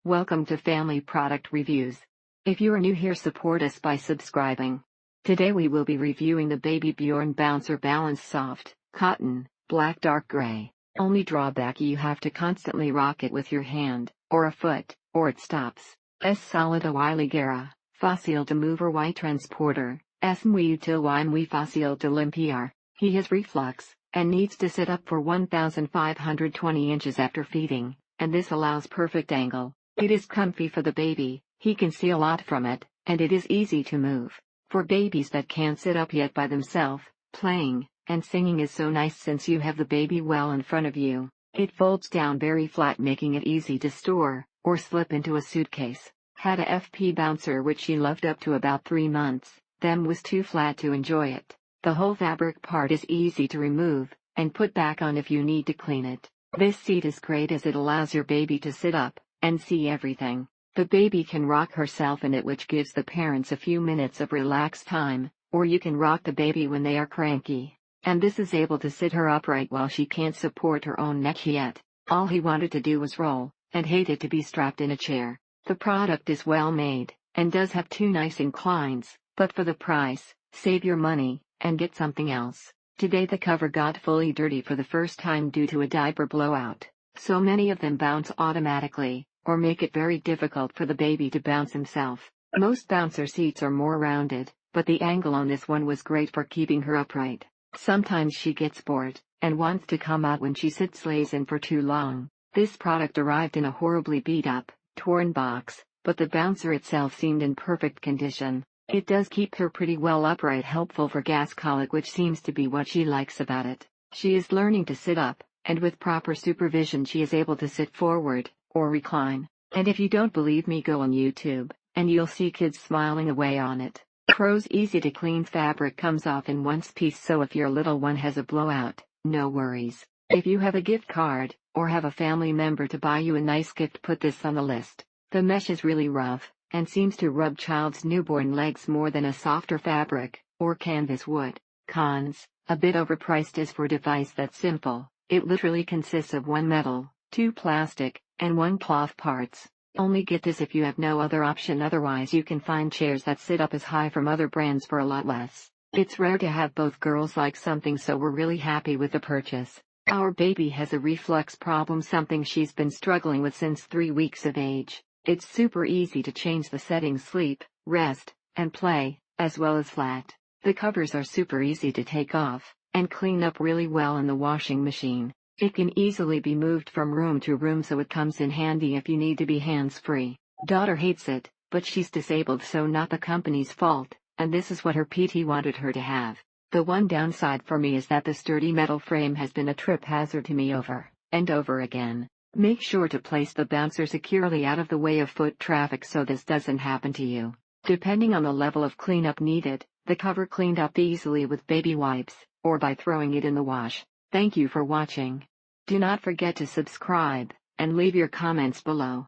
Welcome to Family Product Reviews. If you are new here, support us by subscribing. Today we will be reviewing the BABYBJRN Bouncer Balance Soft Cotton Black Dark Gray. Only drawback, you have to constantly rock it with your hand or a foot, or it stops. Solid a wily gara, fácil de mover y transporter, es muy útil y muy fácil de limpiar. He has reflux, and needs to sit up for 1,520 inches after feeding, and this allows perfect angle. It is comfy for the baby, he can see a lot from it, and it is easy to move. For babies that can't sit up yet by themselves, playing and singing is so nice since you have the baby well in front of you. It folds down very flat, making it easy to store or slip into a suitcase. Had a FP bouncer which she loved up to about 3 months, then was too flat to enjoy it. The whole fabric part is easy to remove and put back on if you need to clean it. This seat is great as it allows your baby to sit up and see everything. The baby can rock herself in it, which gives the parents a few minutes of relaxed time, or you can rock the baby when they are cranky. And this is able to sit her upright while she can't support her own neck yet. All he wanted to do was roll, and hated to be strapped in a chair. The product is well made, and does have 2 nice inclines, but for the price, save your money, and get something else. Today the cover got fully dirty for the first time due to a diaper blowout. So many of them bounce automatically, or make it very difficult for the baby to bounce himself. Most bouncer seats are more rounded, but the angle on this one was great for keeping her upright. Sometimes she gets bored, and wants to come out when she lays in for too long. This product arrived in a horribly beat up, torn box, but the bouncer itself seemed in perfect condition. It does keep her pretty well upright, helpful for gas colic, which seems to be what she likes about it. She is learning to sit up, and with proper supervision she is able to sit forward, or recline. And if you don't believe me, go on YouTube, and you'll see kids smiling away on it. Pros: easy to clean, fabric comes off in one piece, so if your little one has a blowout, no worries. If you have a gift card, or have a family member to buy you a nice gift, put this on the list. The mesh is really rough, and seems to rub child's newborn legs more than a softer fabric, or canvas would. Cons: a bit overpriced as for a device that's simple. It literally consists of 1 metal, 2 plastic, and 1 cloth parts. Only get this if you have no other option, otherwise you can find chairs that sit up as high from other brands for a lot less. It's rare to have both girls like something, so we're really happy with the purchase. Our baby has a reflux problem, something she's been struggling with since 3 weeks of age. It's super easy to change the settings: sleep, rest, and play, as well as flat. The covers are super easy to take off, and clean up really well in the washing machine. It can easily be moved from room to room, so it comes in handy if you need to be hands-free. Daughter hates it, but she's disabled, so not the company's fault, and this is what her PT wanted her to have. The one downside for me is that the sturdy metal frame has been a trip hazard to me over and over again. Make sure to place the bouncer securely out of the way of foot traffic so this doesn't happen to you. Depending on the level of cleanup needed, the cover cleaned up easily with baby wipes, or by throwing it in the wash. Thank you for watching. Do not forget to subscribe, and leave your comments below.